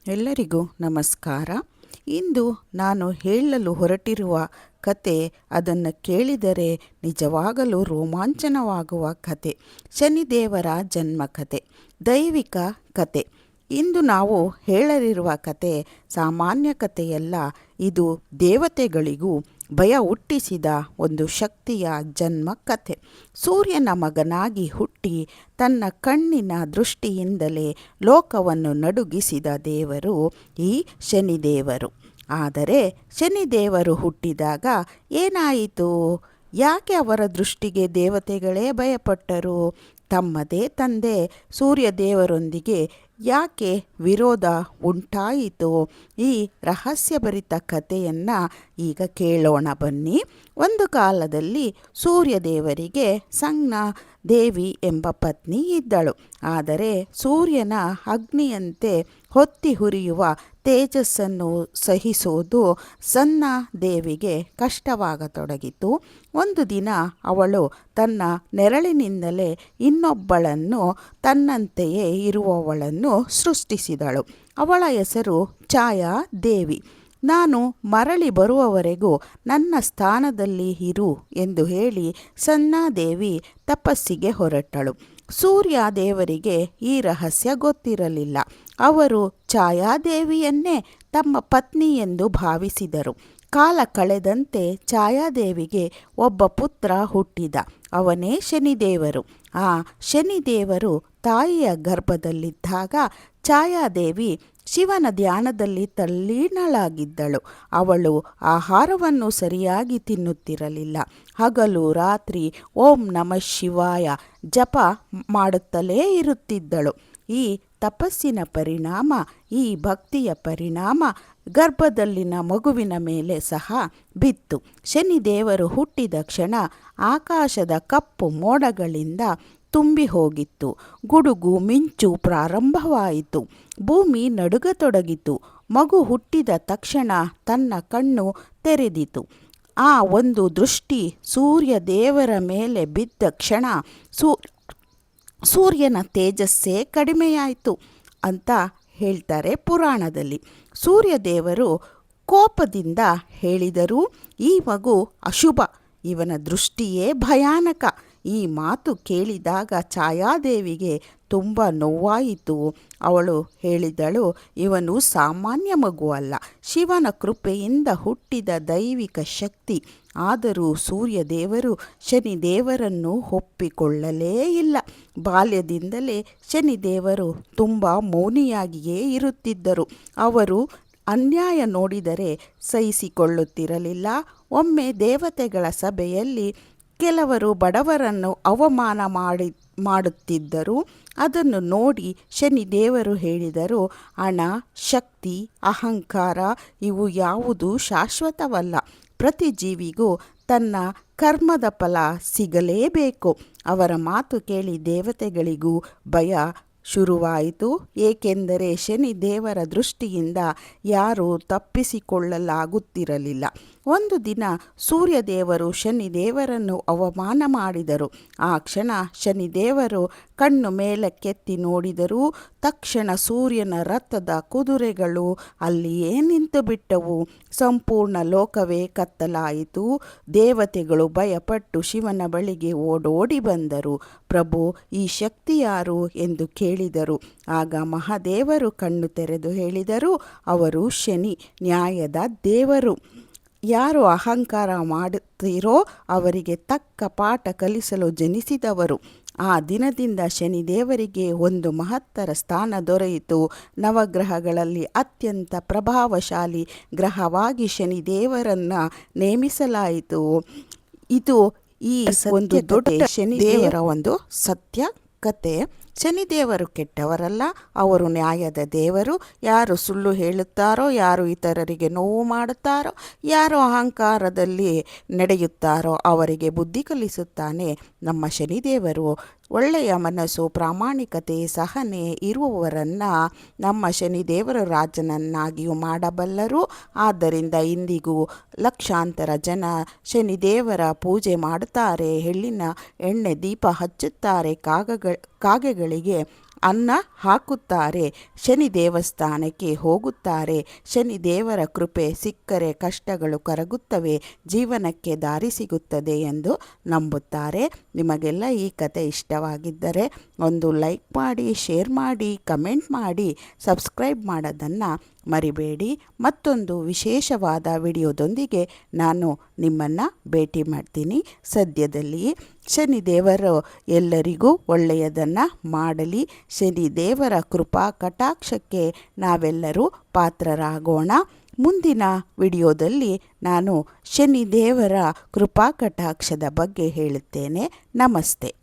ಎಲ್ಲರಿಗೂ ನಮಸ್ಕಾರ. ಇಂದು ನಾನು ಹೇಳಲು ಹೊರಟಿರುವ ಕತೆ ಅದನ್ನು ಕೇಳಿದರೆ ನಿಜವಾಗಲೂ ರೋಮಾಂಚನವಾಗುವ ಕತೆ. ಶನಿದೇವರ ಜನ್ಮಕತೆ, ದೈವಿಕ ಕತೆ. ಇಂದು ನಾವು ಹೇಳಲಿರುವ ಕತೆ ಸಾಮಾನ್ಯ ಕಥೆಯಲ್ಲ. ಇದು ದೇವತೆಗಳಿಗೂ ಭಯ ಹುಟ್ಟಿಸಿದ ಒಂದು ಶಕ್ತಿಯ ಜನ್ಮ ಕಥೆ. ಸೂರ್ಯನ ಮಗನಾಗಿ ಹುಟ್ಟಿ ತನ್ನ ಕಣ್ಣಿನ ದೃಷ್ಟಿಯಿಂದಲೇ ಲೋಕವನ್ನು ನಡುಗಿಸಿದ ದೇವರು ಈ ಶನಿದೇವರು. ಆದರೆ ಶನಿದೇವರು ಹುಟ್ಟಿದಾಗ ಏನಾಯಿತು? ಯಾಕೆ ಅವರ ದೃಷ್ಟಿಗೆ ದೇವತೆಗಳೇ ಭಯಪಟ್ಟರು? ತಮ್ಮದೇ ತಂದೆ ಸೂರ್ಯದೇವರೊಂದಿಗೆ ಯಾಕೆ ವಿರೋಧ ಉಂಟಾಯಿತು? ಈ ರಹಸ್ಯಭರಿತ ಕಥೆಯನ್ನು ಈಗ ಕೇಳೋಣ ಬನ್ನಿ. ಒಂದು ಕಾಲದಲ್ಲಿ ಸೂರ್ಯದೇವರಿಗೆ ಸಂಜ್ಞಾ ದೇವಿ ಎಂಬ ಪತ್ನಿ ಇದ್ದಳು. ಆದರೆ ಸೂರ್ಯನ ಅಗ್ನಿಯಂತೆ ಹೊತ್ತಿ ಹುರಿಯುವ ತೇಜಸ್ಸನ್ನು ಸಹಿಸುವುದು ಸನ್ನ ದೇವಿಗೆ ಕಷ್ಟವಾಗತೊಡಗಿತು. ಒಂದು ದಿನ ಅವಳು ತನ್ನ ನೆರಳಿನಿಂದಲೇ ಇನ್ನೊಬ್ಬಳನ್ನು ತನ್ನಂತೆಯೇ ಇರುವವಳನ್ನು ಸೃಷ್ಟಿಸಿದಳು. ಅವಳ ಹೆಸರು ಛಾಯಾ ದೇವಿ. ನಾನು ಮರಳಿ ಬರುವವರೆಗೂ ನನ್ನ ಸ್ಥಾನದಲ್ಲಿ ಇರು ಎಂದು ಹೇಳಿ ಸನ್ನಾದೇವಿ ತಪಸ್ಸಿಗೆ ಹೊರಟಳು. ಸೂರ್ಯ ದೇವರಿಗೆ ಈ ರಹಸ್ಯ ಗೊತ್ತಿರಲಿಲ್ಲ. ಅವರು ಛಾಯಾದೇವಿಯನ್ನೇ ತಮ್ಮ ಪತ್ನಿ ಎಂದು ಭಾವಿಸಿದರು. ಕಾಲ ಕಳೆದಂತೆ ಛಾಯಾದೇವಿಗೆ ಒಬ್ಬ ಪುತ್ರ ಹುಟ್ಟಿದ. ಅವನೇ ಶನಿದೇವರು. ಆ ಶನಿದೇವರು ತಾಯಿಯ ಗರ್ಭದಲ್ಲಿದ್ದಾಗ ಛಾಯಾದೇವಿ ಶಿವನ ಧ್ಯಾನದಲ್ಲಿ ತಲ್ಲೀನಳಾಗಿದ್ದಳು. ಅವಳು ಆಹಾರವನ್ನು ಸರಿಯಾಗಿ ತಿನ್ನುತ್ತಿರಲಿಲ್ಲ. ಹಗಲು ರಾತ್ರಿ ಓಂ ನಮಃ ಶಿವಾಯ ಜಪ ಮಾಡುತ್ತಲೇ ಇರುತ್ತಿದ್ದಳು. ಈ ತಪಸ್ಸಿನ ಪರಿಣಾಮ, ಈ ಭಕ್ತಿಯ ಪರಿಣಾಮ ಗರ್ಭದಲ್ಲಿನ ಮಗುವಿನ ಮೇಲೆ ಸಹ ಬಿತ್ತು. ಶನಿದೇವರು ಹುಟ್ಟಿದ ಕ್ಷಣ ಆಕಾಶದ ಕಪ್ಪು ಮೋಡಗಳಿಂದ ತುಂಬಿ ಹೋಗಿತ್ತು. ಗುಡುಗು ಮಿಂಚು ಪ್ರಾರಂಭವಾಯಿತು. ಭೂಮಿ ನಡುಗತೊಡಗಿತು. ಮಗು ಹುಟ್ಟಿದ ತಕ್ಷಣ ತನ್ನ ಕಣ್ಣು ತೆರೆದಿತು. ಆ ಒಂದು ದೃಷ್ಟಿ ಸೂರ್ಯ ದೇವರ ಮೇಲೆ ಬಿದ್ದ ಕ್ಷಣ ಸೂರ್ಯನ ತೇಜಸ್ಸೇ ಕಡಿಮೆಯಾಯಿತು ಅಂತ ಹೇಳ್ತಾರೆ ಪುರಾಣದಲ್ಲಿ. ಸೂರ್ಯದೇವರು ಕೋಪದಿಂದ ಹೇಳಿದರು, ಈ ಮಗು ಅಶುಭ, ಇವನ ದೃಷ್ಟಿಯೇ ಭಯಾನಕ. ಈ ಮಾತು ಕೇಳಿದಾಗ ಛಾಯಾದೇವಿಗೆ ತುಂಬ ನೋವಾಯಿತು. ಅವಳು ಹೇಳಿದಳು, ಇವನು ಸಾಮಾನ್ಯ ಮಗು ಅಲ್ಲ, ಶಿವನ ಕೃಪೆಯಿಂದ ಹುಟ್ಟಿದ ದೈವಿಕ ಶಕ್ತಿ. ಆದರೂ ಸೂರ್ಯದೇವರು ಶನಿದೇವರನ್ನು ಒಪ್ಪಿಕೊಳ್ಳಲೇ ಇಲ್ಲ. ಬಾಲ್ಯದಿಂದಲೇ ಶನಿದೇವರು ತುಂಬ ಮೌನಿಯಾಗಿಯೇ ಇರುತ್ತಿದ್ದರು. ಅವರು ಅನ್ಯಾಯ ನೋಡಿದರೆ ಸಹಿಸಿಕೊಳ್ಳುತ್ತಿರಲಿಲ್ಲ. ಒಮ್ಮೆ ದೇವತೆಗಳ ಸಭೆಯಲ್ಲಿ ಕೆಲವರು ಬಡವರನ್ನು ಅವಮಾನ ಮಾಡುತ್ತಿದ್ದರು. ಅದನ್ನು ನೋಡಿ ಶನಿದೇವರು ಹೇಳಿದರು, ಹಣ, ಶಕ್ತಿ, ಅಹಂಕಾರ ಇವು ಯಾವುದೂ ಶಾಶ್ವತವಲ್ಲ. ಪ್ರತಿ ಜೀವಿಗೂ ತನ್ನ ಕರ್ಮದ ಫಲ ಸಿಗಲೇಬೇಕು. ಅವರ ಮಾತು ಕೇಳಿ ದೇವತೆಗಳಿಗೂ ಭಯ ಶುರುವಾಯಿತು. ಏಕೆಂದರೆ ಶನಿದೇವರ ದೃಷ್ಟಿಯಿಂದ ಯಾರೂ ತಪ್ಪಿಸಿಕೊಳ್ಳಲಾಗುತ್ತಿರಲಿಲ್ಲ. ಒಂದು ದಿನ ಸೂರ್ಯದೇವರು ಶನಿದೇವರನ್ನು ಅವಮಾನ ಮಾಡಿದರು. ಆ ಕ್ಷಣ ಶನಿದೇವರು ಕಣ್ಣು ಮೇಲಕ್ಕೆತ್ತಿ ನೋಡಿದರು. ತಕ್ಷಣ ಸೂರ್ಯನ ರಥದ ಕುದುರೆಗಳು ಅಲ್ಲಿಯೇ ನಿಂತು ಬಿಟ್ಟವು. ಸಂಪೂರ್ಣ ಲೋಕವೇ ಕತ್ತಲಾಯಿತು. ದೇವತೆಗಳು ಭಯಪಟ್ಟು ಶಿವನ ಬಳಿಗೆ ಓಡೋಡಿ ಬಂದರು. ಪ್ರಭು, ಈ ಶಕ್ತಿ ಯಾರು ಎಂದು ಕೇಳಿದರು. ಆಗ ಮಹಾದೇವರು ಕಣ್ಣು ತೆರೆದು ಹೇಳಿದರು, ಅವರು ಶನಿ, ನ್ಯಾಯದ ದೇವರು. ಯಾರು ಅಹಂಕಾರ ಮಾಡುತ್ತೀರೋ ಅವರಿಗೆ ತಕ್ಕ ಪಾಠ ಕಲಿಸಲು ಜನಿಸಿದವರು. ಆ ದಿನದಿಂದ ಶನಿದೇವರಿಗೆ ಒಂದು ಮಹತ್ತರ ಸ್ಥಾನ ದೊರೆಯಿತು. ನವಗ್ರಹಗಳಲ್ಲಿ ಅತ್ಯಂತ ಪ್ರಭಾವಶಾಲಿ ಗ್ರಹವಾಗಿ ಶನಿದೇವರನ್ನು ನೇಮಿಸಲಾಯಿತು. ಇದು ಈ ಒಂದು ದೊಡ್ಡ ಶನಿದೇವರ ಒಂದು ಸತ್ಯ ಕತೆ. ಶನಿದೇವರು ಕೆಟ್ಟವರಲ್ಲ, ಅವರು ನ್ಯಾಯದ ದೇವರು. ಯಾರು ಸುಳ್ಳು ಹೇಳುತ್ತಾರೋ, ಯಾರು ಇತರರಿಗೆ ನೋವು ಮಾಡುತ್ತಾರೋ, ಯಾರು ಅಹಂಕಾರದಲ್ಲಿ ನಡೆಯುತ್ತಾರೋ ಅವರಿಗೆ ಬುದ್ಧಿ ಕಲಿಸುತ್ತಾನೆ ನಮ್ಮ ಶನಿದೇವರು. ಒಳ್ಳೆಯ ಮನಸ್ಸು, ಪ್ರಾಮಾಣಿಕತೆ, ಸಹನೆ ಇರುವವರನ್ನು ನಮ್ಮ ಶನಿದೇವರು ರಾಜನನ್ನಾಗಿಯೂ ಮಾಡಬಲ್ಲರು. ಆದ್ದರಿಂದ ಇಂದಿಗೂ ಲಕ್ಷಾಂತರ ಜನ ಶನಿದೇವರ ಪೂಜೆ ಮಾಡುತ್ತಾರೆ. ಎಳ್ಳಿನ ಎಣ್ಣೆ ದೀಪ ಹಚ್ಚುತ್ತಾರೆ. ಕಾಗೆಗಳಿಗೆ ಅನ್ನ ಹಾಕುತ್ತಾರೆ, ಶನಿ ದೇವಸ್ಥಾನಕ್ಕೆ ಹೋಗುತ್ತಾರೆ. ಶನಿ ದೇವರ ಕೃಪೆ ಸಿಕ್ಕರೆ ಕಷ್ಟಗಳು ಕರಗುತ್ತವೆ, ಜೀವನಕ್ಕೆ ದಾರಿ ಸಿಗುತ್ತದೆ ಎಂದು ನಂಬುತ್ತಾರೆ. ನಿಮಗೆಲ್ಲ ಈ ಕತೆ ಇಷ್ಟವಾಗಿದ್ದರೆ ಒಂದು ಲೈಕ್ ಮಾಡಿ, ಶೇರ್ ಮಾಡಿ, ಕಮೆಂಟ್ ಮಾಡಿ, ಸಬ್ಸ್ಕ್ರೈಬ್ ಮಾಡೋದನ್ನು ಮರಿಬೇಡಿ. ಮತ್ತೊಂದು ವಿಶೇಷವಾದ ವಿಡಿಯೋದೊಂದಿಗೆ ನಾನು ನಿಮ್ಮನ್ನು ಭೇಟಿ ಮಾಡ್ತೀನಿ ಸದ್ಯದಲ್ಲಿ. ಶನಿದೇವರು ಎಲ್ಲರಿಗೂ ಒಳ್ಳೆಯದನ್ನು ಮಾಡಲಿ. ಶನಿದೇವರ ಕೃಪಾ ಕಟಾಕ್ಷಕ್ಕೆ ನಾವೆಲ್ಲರೂ ಪಾತ್ರರಾಗೋಣ. ಮುಂದಿನ ವಿಡಿಯೋದಲ್ಲಿ ನಾನು ಶನಿದೇವರ ಕೃಪಾ ಕಟಾಕ್ಷದ ಬಗ್ಗೆ ಹೇಳುತ್ತೇನೆ. ನಮಸ್ತೆ.